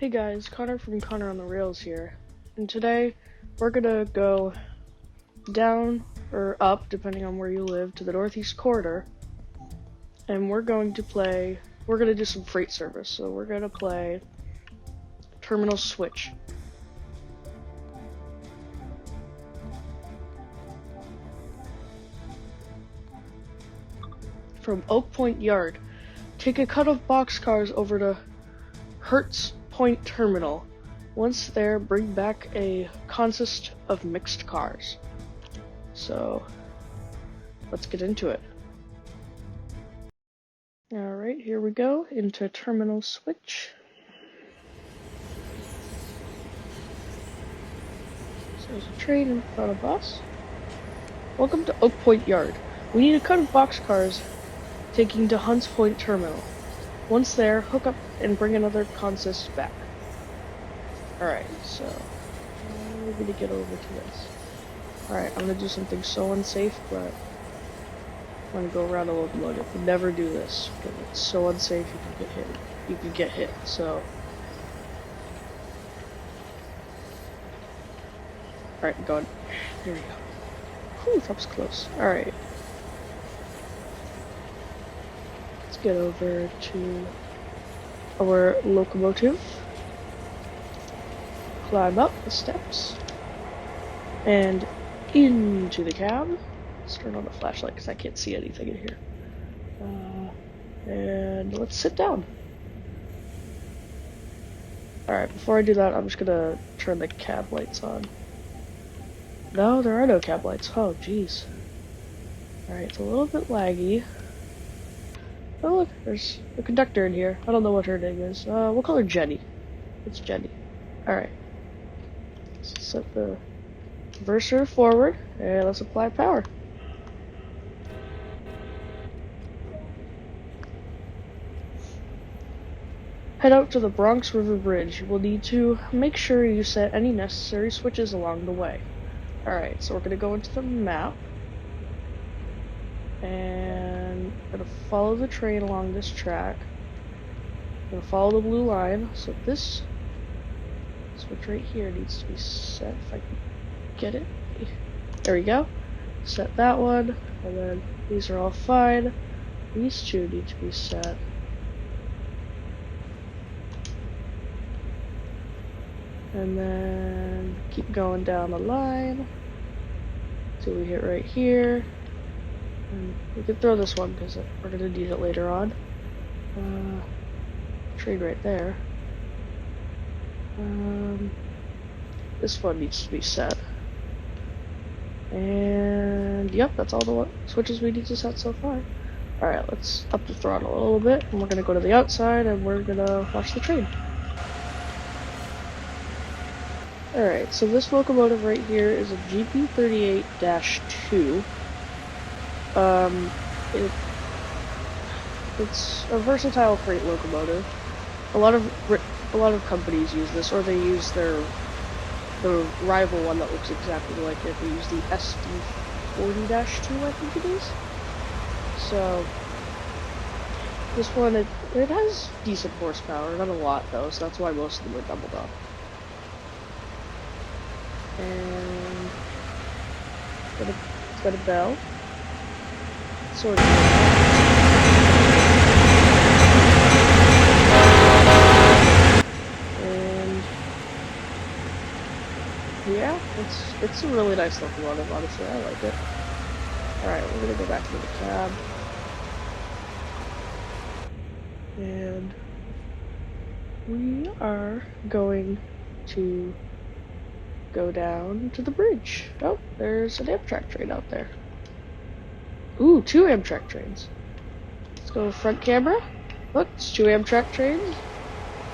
Hey guys, Connor from Connor on the Rails here, and today we're gonna go down or up, depending on where you live, to the Northeast Corridor, and we're gonna do some freight service, so we're gonna play Terminal Switch. From Oak Point Yard, take a cut of boxcars over to Hertz Point Terminal. Once there, bring back a consist of mixed cars. So, let's get into it. Alright, here we go, into Terminal Switch. So there's a train in front of us. Welcome to Oak Point Yard. We need a cut of boxcars taking to Hunts Point Terminal. Once there, hook up and bring another consist back. Alright, so we're gonna get over to this. Alright, I'm gonna do something so unsafe, but I'm gonna go around a locomotive. Never do this, because it's so unsafe you can get hit. You can get hit, so. Alright, go on. Here we go. Whew, that was close. Alright. Let's get over to our locomotive. Climb up the steps. And into the cab. Let's turn on the flashlight because I can't see anything in here. And let's sit down. Alright, before I do that, I'm just gonna turn the cab lights on. No, there are no cab lights. Oh, jeez. Alright, it's a little bit laggy. Oh, look, there's a conductor in here. I don't know what her name is. We'll call her Jenny. It's Jenny. Alright. Let's set the reverser forward, and let's apply power. Head out to the Bronx River Bridge. You will need to make sure you set any necessary switches along the way. Alright, so we're going to go into the map. And we're going to follow the train along this track. We're going to follow the blue line. So this switch right here needs to be set, if I can get it. There we go. Set that one. And then these are all fine. These two need to be set. And then keep going down the line till we hit right here. And we can throw this one because we're going to need it later on. Train right there. This one needs to be set. And yep, that's all the switches we need to set so far. Alright, let's up the throttle a little bit. And we're going to go to the outside and we're going to watch the train. Alright, so this locomotive right here is a GP38-2. It's a versatile freight locomotive. A lot of companies use this, or they use the rival one that looks exactly like it. They use the SD40-2, I think it is. So this one, it has decent horsepower, not a lot though, so that's why most of them are doubled up. And it's got a bell. Sort of. And yeah, it's a really nice locomotive, honestly. I like it. Alright, we're gonna go back to the cab. And we are going to go down to the bridge. Oh, there's an Amtrak train out there. Ooh, 2 Amtrak trains. Let's go front camera. Look, it's 2 Amtrak trains.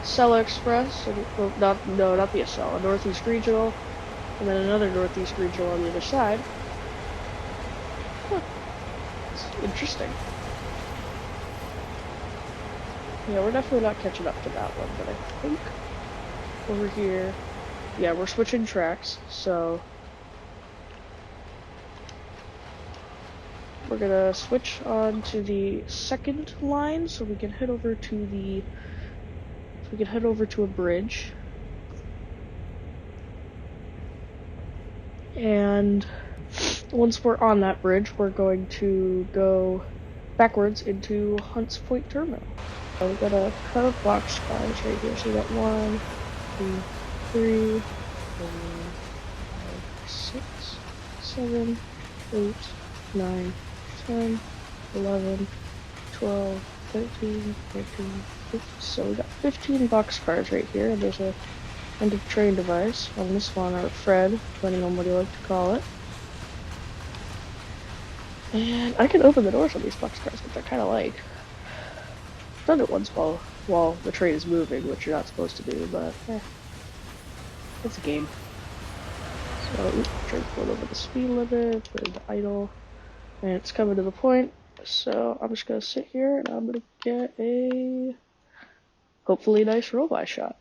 Acela Express, and, well, not the Acela, Northeast Regional, and then another Northeast Regional on the other side. Huh. It's interesting. Yeah, we're definitely not catching up to that one, but I think over here, yeah, we're switching tracks, so we're gonna switch on to the second line so we can head over to the So we can head over to a bridge. And once we're on that bridge, we're going to go backwards into Hunts Point Terminal. So we've got a cut of boxcars right here. So we got 1, 2, 3, 4, 5, 6, 7, 8, 9, 10, 11, 12, 13, 14, 15. So we got 15 boxcars right here, and there's a end of train device on this one, or Fred, depending on what you like to call it. And I can open the doors on these boxcars, which I kind of like. I've done it once while the train is moving, which you're not supposed to do, but it's a game. So, train's going over the speed limit, put it to idle, and it's coming to the point. So I'm just gonna sit here and I'm gonna get a hopefully nice roll-by shot.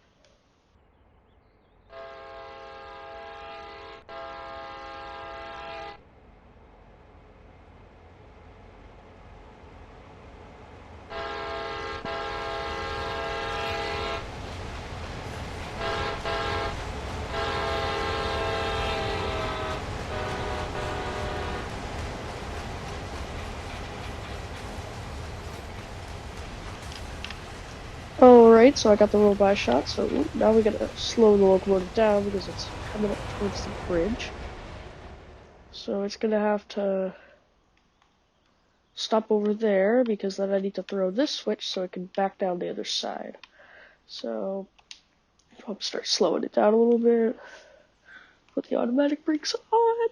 Alright, so I got the roll-by shot, so now we gotta slow the locomotive down because it's coming up towards the bridge. So it's gonna have to stop over there because then I need to throw this switch so it can back down the other side. So I'll start slowing it down a little bit. Put the automatic brakes on.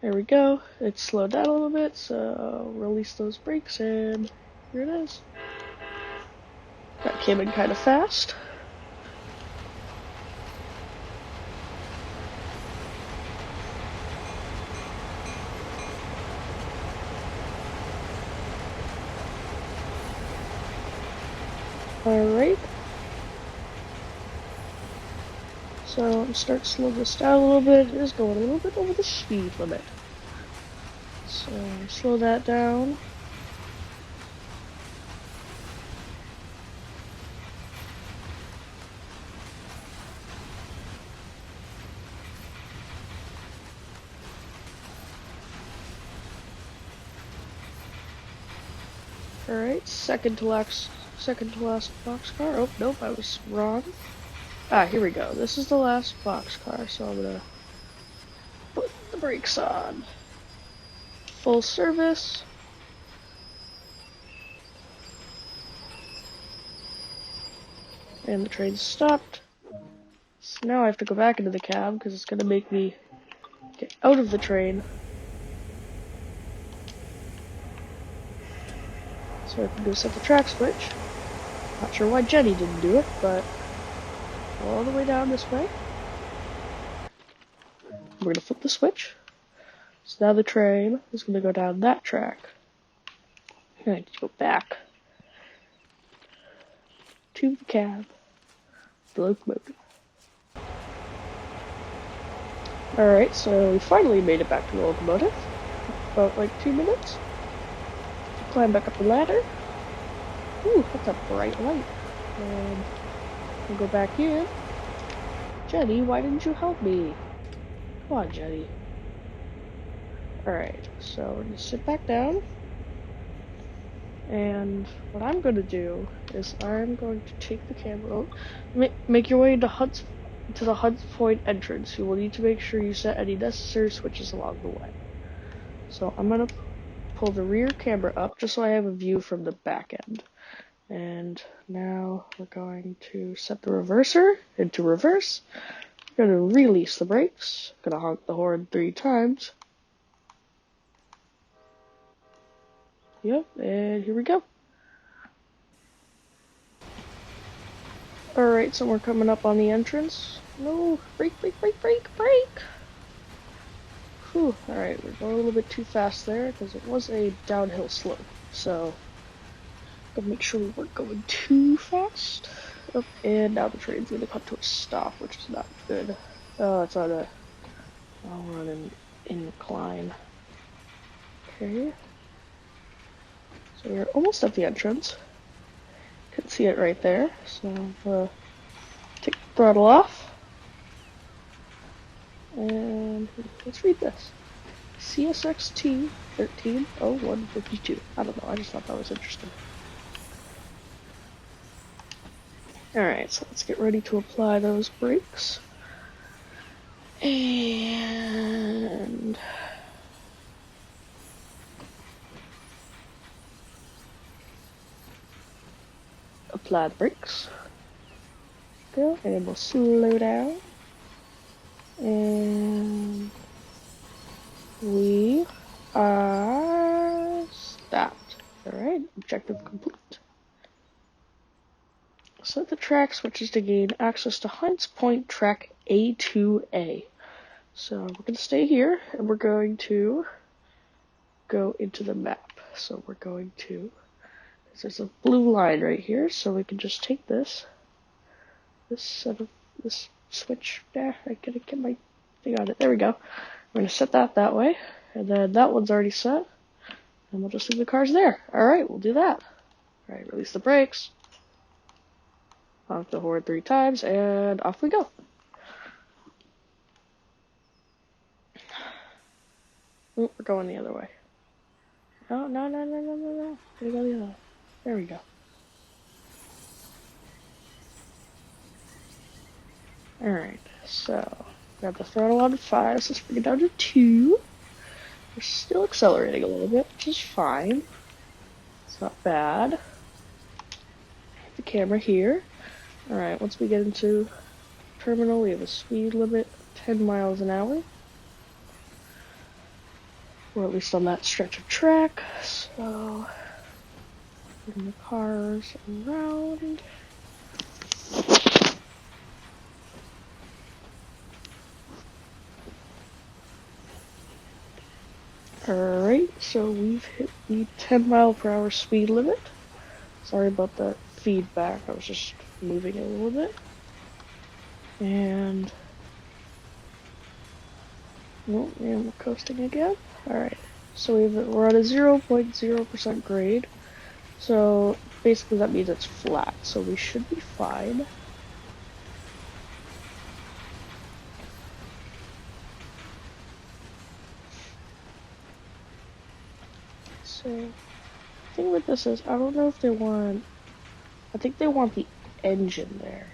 There we go. It's slowed down a little bit, so release those brakes and here it is. That came in kind of fast. Alright. So I'm start to slow this down a little bit. It is going a little bit over the speed limit. So slow that down. Alright, second to last boxcar. Oh, nope, I was wrong. Ah, here we go. This is the last boxcar, so I'm gonna put the brakes on. Full service. And the train stopped. So now I have to go back into the cab because it's gonna make me get out of the train. So I can go set the track switch. Not sure why Jenny didn't do it, but all the way down this way. We're gonna flip the switch. So now the train is gonna go down that track. I need to go back to the cab, the locomotive. Alright, so we finally made it back to the locomotive. About like 2 minutes. Climb back up the ladder. Ooh, that's a bright light. And we'll go back in. Jenny, why didn't you help me? Come on, Jenny. Alright, so we're gonna sit back down. And what I'm gonna do is I'm going to take the camera. Make your way to the Hunts Point entrance. You will need to make sure you set any necessary switches along the way. So I'm gonna pull the rear camera up just so I have a view from the back end. And now we're going to set the reverser into reverse. We're going to release the brakes. Gonna honk the horn 3 times. Yep, and here we go. Alright, so we're coming up on the entrance. No, brake. Whew, alright, we're going a little bit too fast there because it was a downhill slope. So, gotta make sure we weren't going too fast. Oh, and now the train's gonna come to a stop, which is not good. Oh, it's on a... Oh, we're on an incline. Okay. So we're almost at the entrance. can see it right there. So take the throttle off. And let's read this. CSX 130152. I don't know, I just thought that was interesting. Alright, so let's get ready to apply those brakes. And apply the brakes. Go, and we'll slow down. And we are stopped. Alright, objective complete. Set the track switches to gain access to Heinz Point track A2A. So we're going to stay here, and we're going to go into the map. So we're going to, there's a blue line right here, so we can just take this switch there. I gotta get my thing on it. There we go. We're going to set that way, and then that one's already set, and we'll just leave the cars there. Alright, we'll do that. Alright, release the brakes. Honk the horn 3 times, and off we go. Ooh, we're going the other way. No. Gotta go the other way. There we go. Alright, so we have the throttle on 5, so let's bring it down to 2. We're still accelerating a little bit, which is fine. It's not bad. Hit the camera here. Alright, once we get into terminal, we have a speed limit of 10 miles an hour. Or at least on that stretch of track. So, bring the cars around. Alright, so we've hit the 10 mile per hour speed limit. Sorry about that feedback, I was just moving it a little bit. And we're coasting again. Alright, so we're at a 0.0% grade. So basically that means it's flat, so we should be fine. So the thing with this is, I don't know if they want, I think they want the engine there.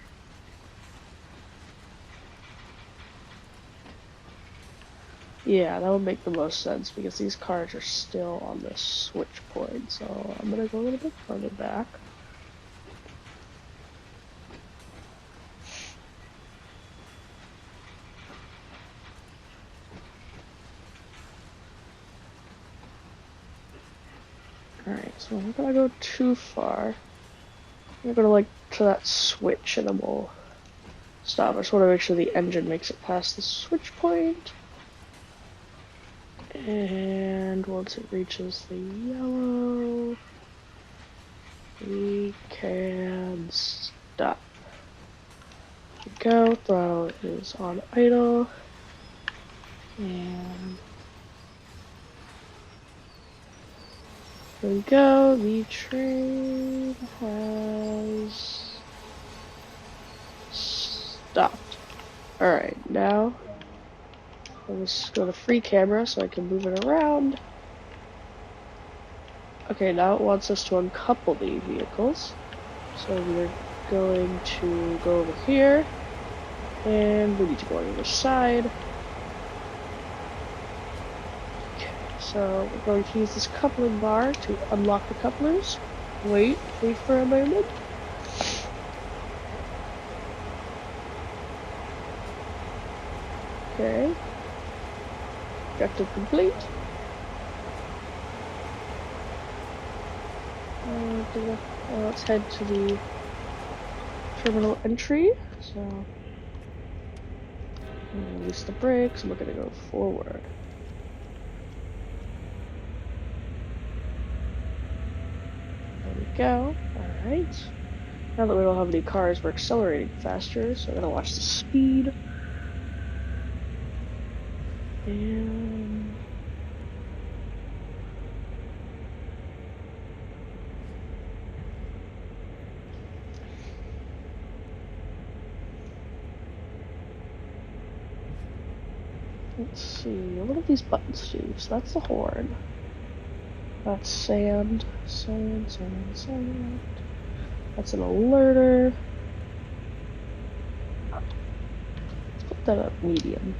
Yeah, that would make the most sense because these cars are still on the switch point, so I'm gonna go a little bit further back. Alright, so I'm not gonna go too far. I'm gonna to that switch and then we'll stop. I just want to make sure the engine makes it past the switch point. And once it reaches the yellow, we can stop. There we go, throttle is on idle. And there we go, the train has stopped. Alright, now let's go to free camera so I can move it around. Okay, now it wants us to uncouple the vehicles. So we're going to go over here, and we need to go on the other side. Okay, so we're going to use this coupling bar to unlock the couplers. Wait for a moment. Okay. Objective complete. Let's head to the terminal entry. So, release the brakes, and we're gonna go forward. There we go. Alright. Now that we don't have any cars, we're accelerating faster, so I'm gonna watch the speed. And Let's see, what do these buttons do? So that's the horn. That's sand, sand, sand, sand. That's an alerter. Let's put that at medium.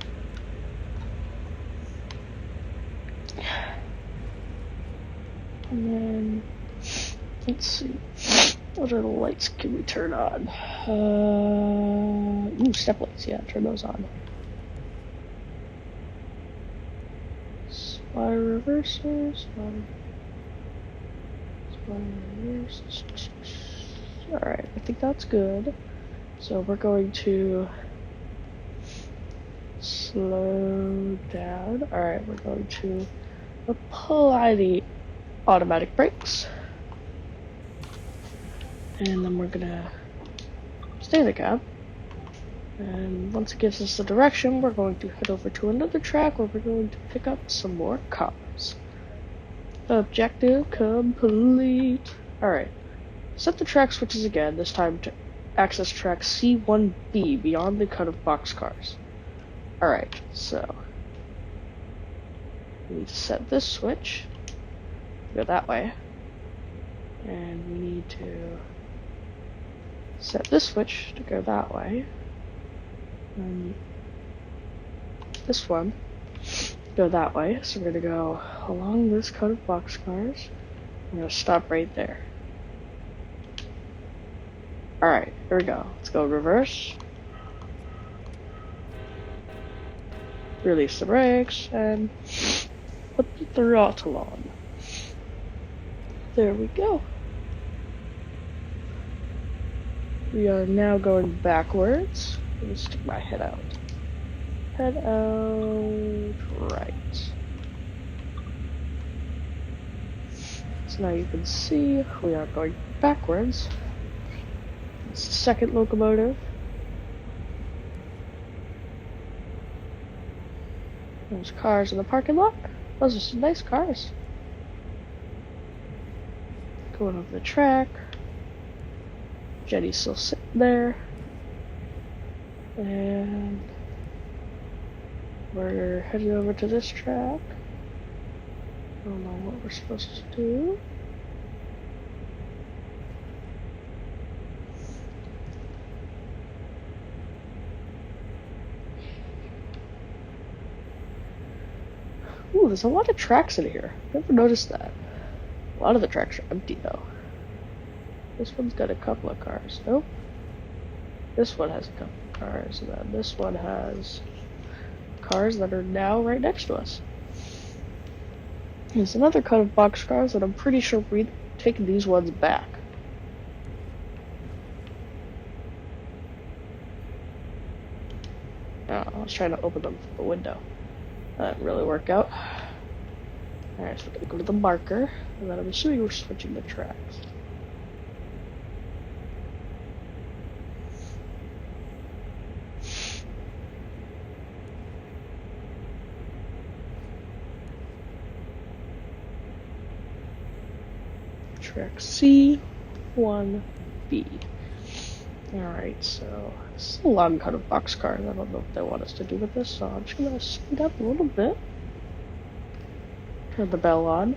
And then, let's see, what other lights can we turn on? Step lights, yeah, turn those on. Spy reversers, Alright, I think that's good. So we're going to slow down. Alright, we're going to apply the automatic brakes. And then we're gonna stay in the cab. And once it gives us the direction, we're going to head over to another track where we're going to pick up some more cars. Objective complete. Alright. Set the track switches again, this time to access track C1B beyond the cut of boxcars. Alright, so we need to set this switch. Go that way. And we need to set this switch to go that way. And this one go that way. So we're gonna go along this cut of boxcars. I'm gonna stop right there. Alright, here we go. Let's go reverse. Release the brakes and put the throttle on. There we go. We are now going backwards. Let me stick my head out. Head out right. So now you can see we are going backwards. It's the second locomotive. There's cars in the parking lot. Those are some nice cars. Going over the track. Jenny's still sitting there. And we're heading over to this track. I don't know what we're supposed to do. Ooh, there's a lot of tracks in here. Never noticed that. A lot of the tracks are empty though. This one's got a couple of cars. Nope. This one has a couple of cars, and then this one has cars that are now right next to us. There's another cut of boxcars, and I'm pretty sure we're taking these ones back. Oh, I was trying to open them from the window. That didn't really work out. Alright, so we're gonna go to the marker, and then I'm assuming we're switching the tracks. Track C1B. Alright, so this is a long cut of boxcars. I don't know what they want us to do with this, so I'm just gonna speed up a little bit. Turn the bell on.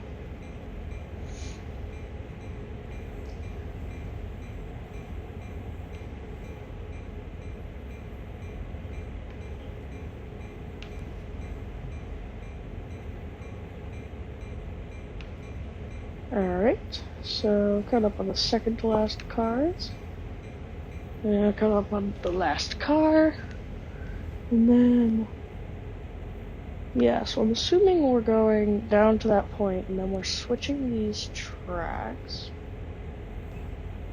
Alright, so coming up on the second to last cars. And coming up on the last car. And then, yeah, so I'm assuming we're going down to that point, and then we're switching these tracks.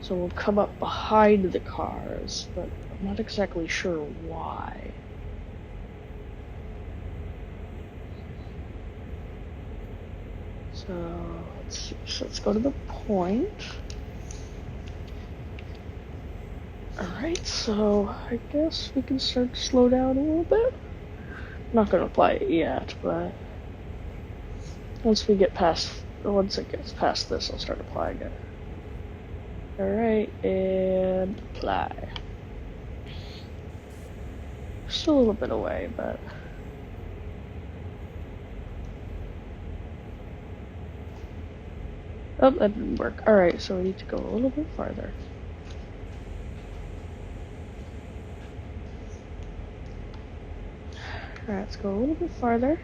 So we'll come up behind the cars, but I'm not exactly sure why. So let's see. So let's go to the point. Alright, so I guess we can start to slow down a little bit. I'm not gonna apply it yet, but once it gets past this, I'll start applying it. Alright, and apply. Still a little bit away, but Oh, that didn't work. Alright, so we need to go a little bit farther. Alright, let's go a little bit farther.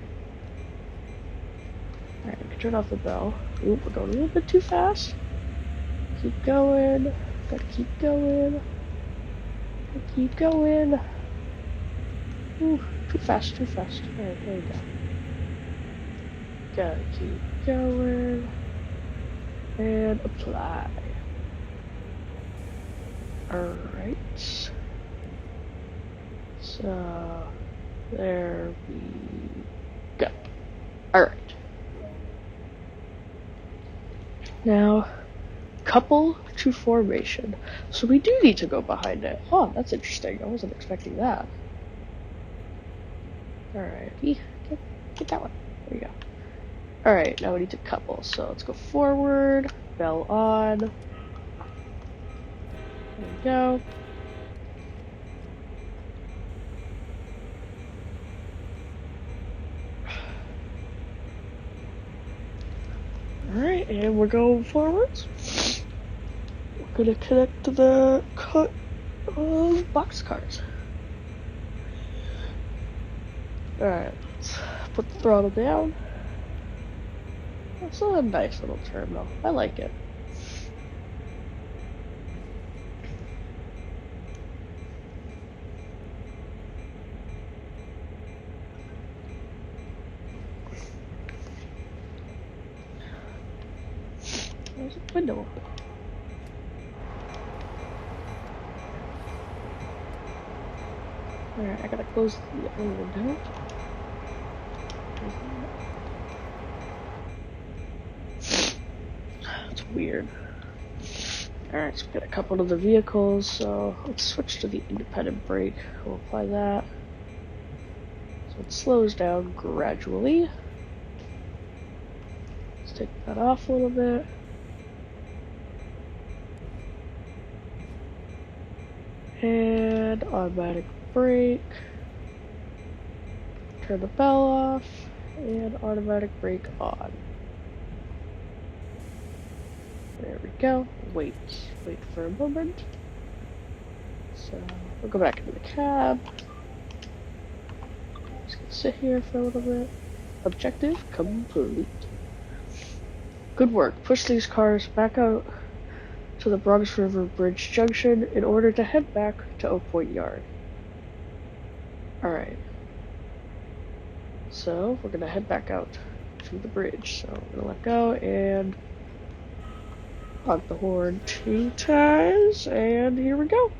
Alright, we can turn off the bell. Oop, we're going a little bit too fast. Keep going. Gotta keep going. Gotta keep going. Ooh, too fast, too fast. Alright, there we go. Gotta keep going. And apply. Alright. So, there we go. Alright. Now, couple to formation. So we do need to go behind it. Oh, that's interesting. I wasn't expecting that. Alright, get that one. There you go. Alright, now we need to couple. So let's go forward, bell on. There we go. Alright, and we're going forwards. We're gonna connect to the cut of boxcars. Alright, let's put the throttle down. It's a nice little terminal. I like it. There's a window. Alright, I gotta close the other window. It's weird. Alright, so we got a couple of the vehicles, so let's switch to the independent brake. We'll apply that. So it slows down gradually. Let's take that off a little bit. And automatic brake. Turn the bell off. And automatic brake on. There we go. Wait for a moment. So we'll go back into the cab. Just gonna sit here for a little bit. Objective complete. Good work. Push these cars back out to the Bronx River Bridge Junction in order to head back to Oak Point Yard. Alright. So we're gonna head back out to the bridge. So we're gonna let go and honk the horn 2 times, and here we go.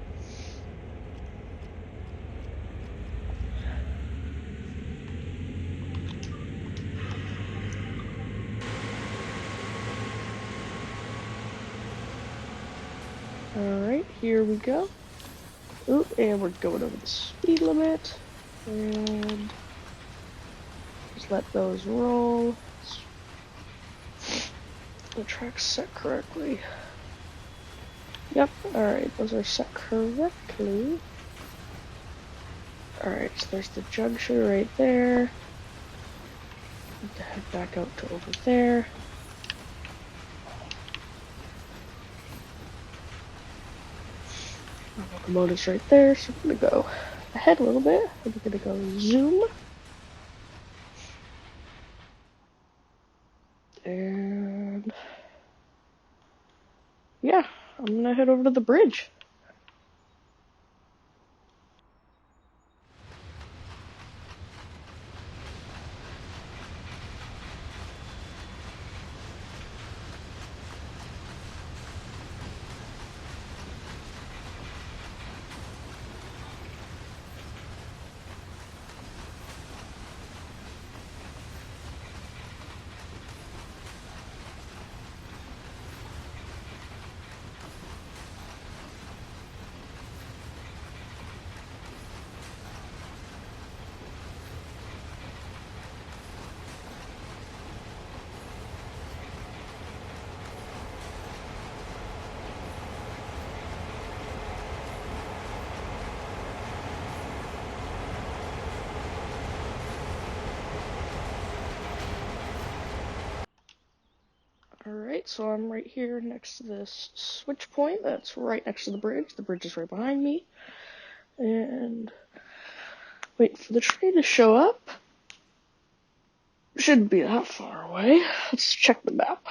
Alright, here we go. Ooh, and we're going over the speed limit. And just let those roll. The track's set correctly. Yep, alright, those are set correctly. Alright, so there's the junction right there. Need to head back out to over there. Our locomotive's right there, so I'm gonna go ahead a little bit. I'm gonna go zoom. And yeah, I'm gonna head over to the bridge. Alright, so I'm right here next to this switch point that's right next to the bridge. The bridge is right behind me. And wait for the train to show up. Shouldn't be that far away. Let's check the map.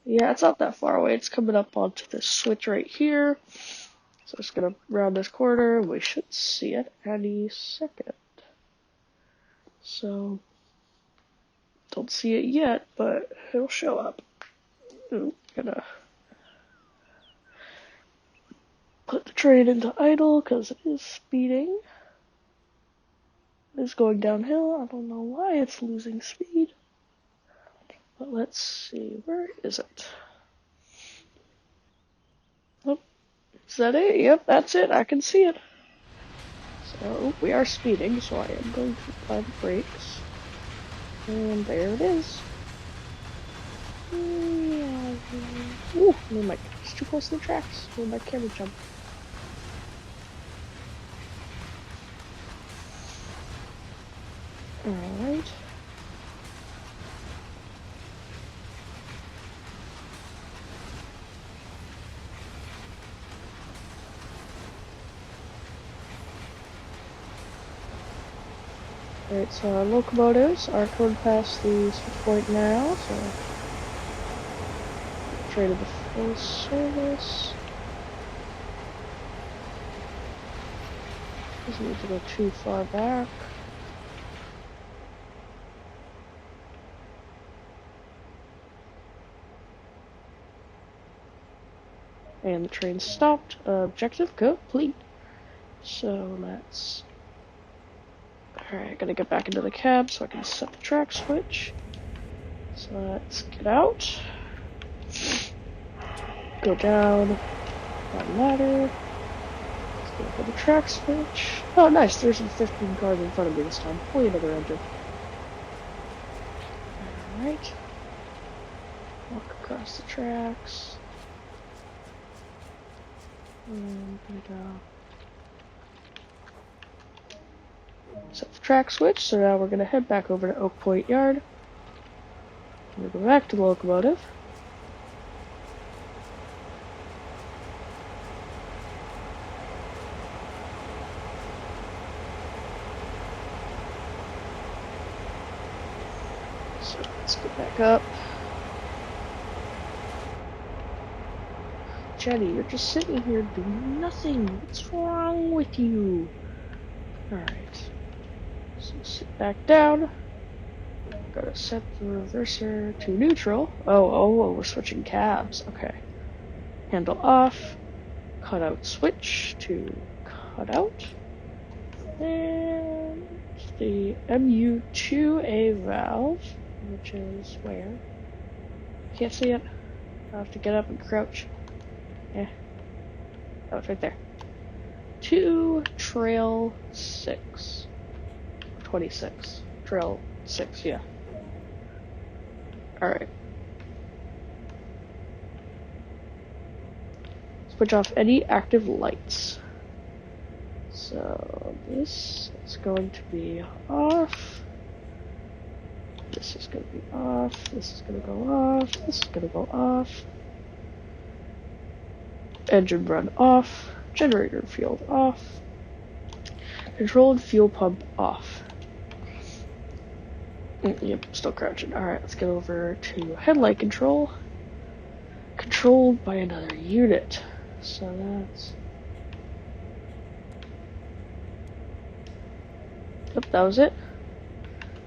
Yeah, it's not that far away. It's coming up onto this switch right here. So it's gonna round this corner. We should see it any second. So, don't see it yet, but it'll show up. I'm gonna put the train into idle because it is speeding. It's going downhill. I don't know why it's losing speed. But let's see. Where is it? Oh, is that it? Yep, that's it. I can see it. So, we are speeding, so I am going to apply the brakes. And there it is. Ooh, it's too close to the tracks. Made my camera jump. Alright. Alright, so our locomotives are going past the switch point now, so train to the full service. Doesn't need to go too far back. And the train stopped. Objective complete. So let's... Alright, gotta get back into the cab so I can set the track switch. So let's get out. Go down that ladder. Let's go for the track switch. Oh, nice. There's some 15 cars in front of me this time. Hopefully another engine. Alright. Walk across the tracks. And set the track switch, so now we're gonna head back over to Oak Point Yard. We're gonna go back to the locomotive. So let's get back up. Jenny, you're just sitting here doing nothing. What's wrong with you? Alright. So sit back down. Gotta set the reverser to neutral. Oh, we're switching cabs. Okay. Handle off. Cutout switch to cutout. And the MU2A valve, which is where? Can't see it. I'll have to get up and crouch. Yeah. Oh, it's right there. To trail 6. 26. Trail 6, yeah. Alright. Switch off any active lights. So this is going to be off. This is going to be off. This is going to go off. This is going to go off. Engine run off. Generator field off. Controlled fuel pump off. Yep, still crouching. Alright, let's get over to headlight control. Controlled by another unit. So that's... Yep, that was it.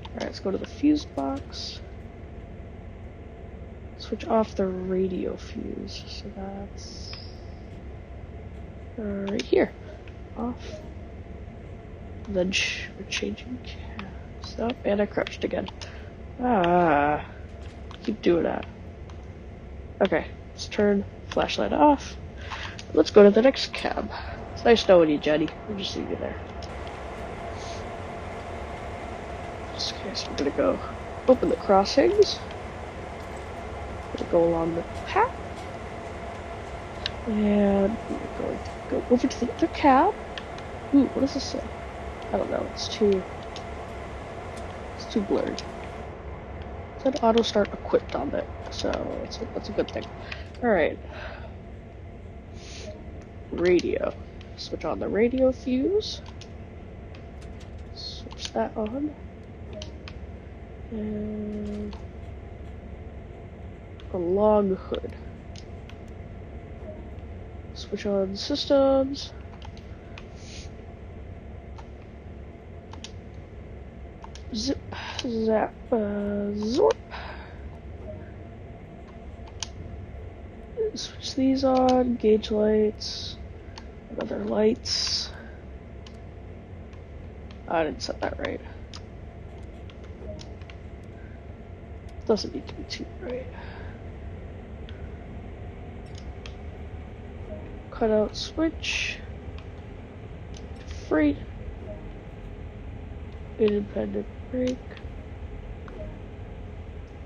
Alright, let's go to the fuse box. Switch off the radio fuse. So that's... right here. Off. Then we're changing cabs. Oh, and I crouched again. Keep doing that. Okay, let's turn flashlight off. Let's go to the next cab. It's nice knowing you, Jenny. We'll just leave you there. Okay, so we're gonna go open the crossings. Gonna go along the path. And we're going to go over to the other cab. Ooh, what does this say? I don't know, it's too blurred. It said auto start equipped on it, so that's a good thing. Alright. Radio. Switch on the radio fuse. Switch that on. And a log hood. Switch on systems. Zip, zap, zorp. Switch these on. Gauge lights. Other lights. I didn't set that right. Doesn't need to be too bright. Cutout switch. Freight. Independent brake.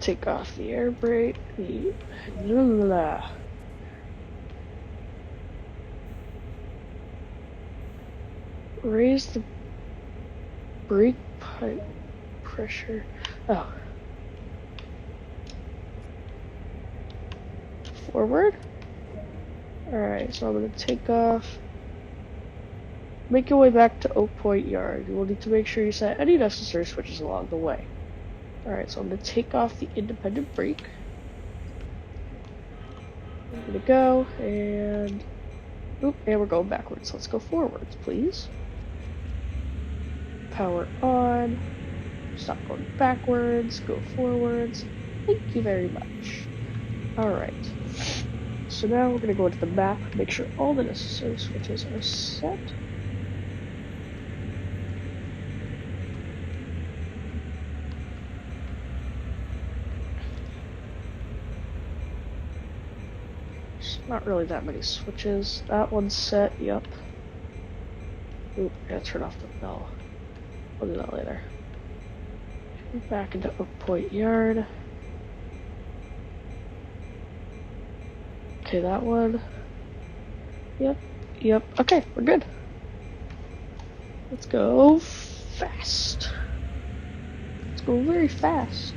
Take off the air brake. Raise the brake pipe pressure. Oh. Forward. Alright, so I'm going to take off. Make your way back to Oak Point Yard. You will need to make sure you set any necessary switches along the way. Alright, so I'm going to take off the independent brake. I'm going to go, and... Oop, and we're going backwards. Let's go forwards, please. Power on. Stop going backwards. Go forwards. Thank you very much. Alright. So now we're going to go into the map, make sure all the necessary switches are set. There's not really that many switches. That one's set, yep. Oop, I gotta turn off the bell. I'll do that later. Back into Oak Point Yard. Okay, that one. Yep. Okay, we're good. Let's go fast. Let's go very fast.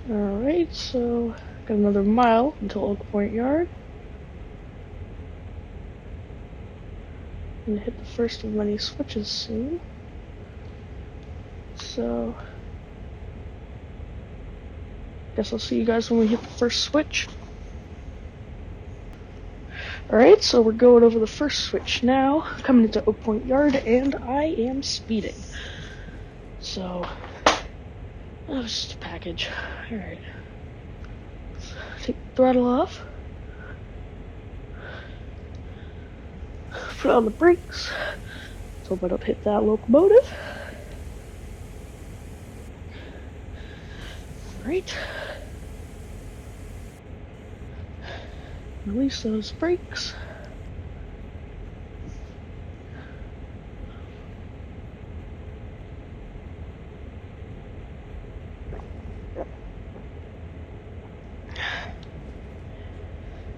Alright, so got another mile until Oak Point Yard. I'm gonna hit the first of many switches soon. So, guess I'll see you guys when we hit the first switch. Alright, so we're going over the first switch now, coming into Oak Point Yard, and I am speeding. So, that was just a package. Alright. Take the throttle off. Put on the brakes. Let's hope I don't hit that locomotive. Alright. Release those brakes.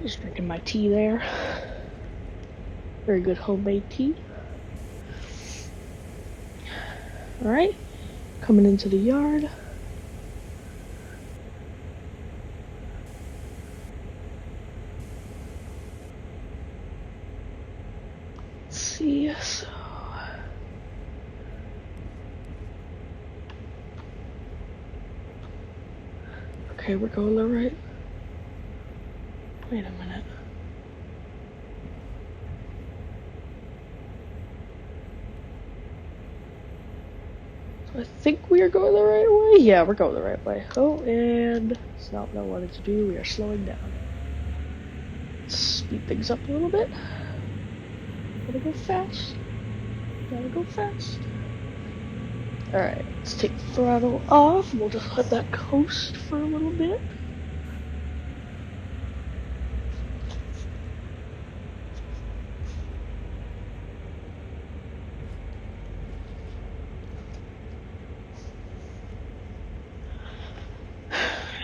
Just drinking my tea there. Very good homemade tea. Alright, coming into the yard. Let's see, so... Okay, we're going the right. Wait a minute. So I think we are going the right way. Yeah, we're going the right way. Oh, and it's not what I wanted to do. We are slowing down. Let's speed things up a little bit. Gotta go fast. Gotta go fast. Alright, let's take the throttle off. We'll just let that coast for a little bit.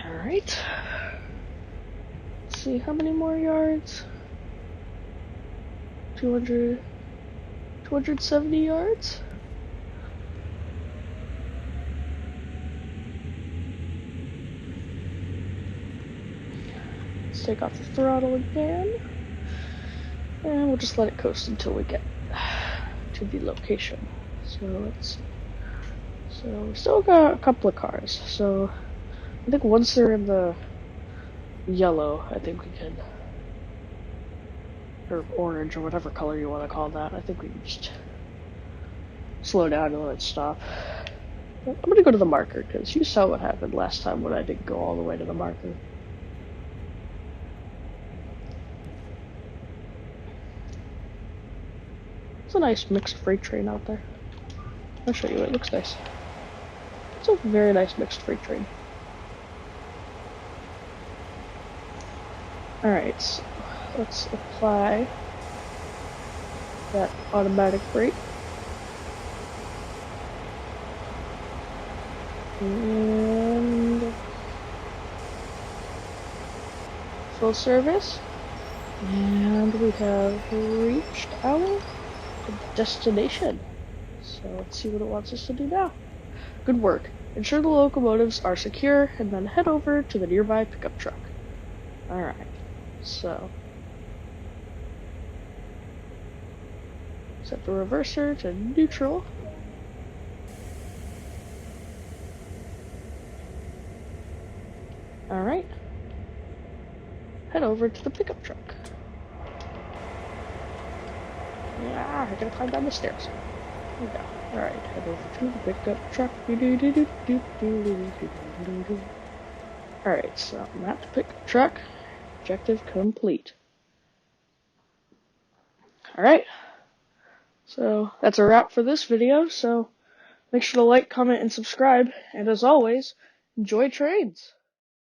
Alright. Let's see, how many more yards? 270 yards? Let's take off the throttle again. And we'll just let it coast until we get to the location. So let's see. So we still got a couple of cars. So I think once they're in the yellow, I think we can, or orange, or whatever color you want to call that, I think we can just slow down and let it stop. I'm gonna go to the marker, because you saw what happened last time when I didn't go all the way to the marker. It's a nice mixed freight train out there. I'll show you, it looks nice. It's a very nice mixed freight train. Alright, so let's apply that automatic brake. And full service. And we have reached our destination. So let's see what it wants us to do now. Good work. Ensure the locomotives are secure and then head over to the nearby pickup truck. Alright, so set the reverser to neutral. Alright. Head over to the pickup truck. Yeah, I gotta climb down the stairs. There we go. Alright, head over to the pickup truck. Alright, so I'm at the pickup truck. Objective complete. Alright. So that's a wrap for this video. So make sure to like, comment, and subscribe. And as always, enjoy trains.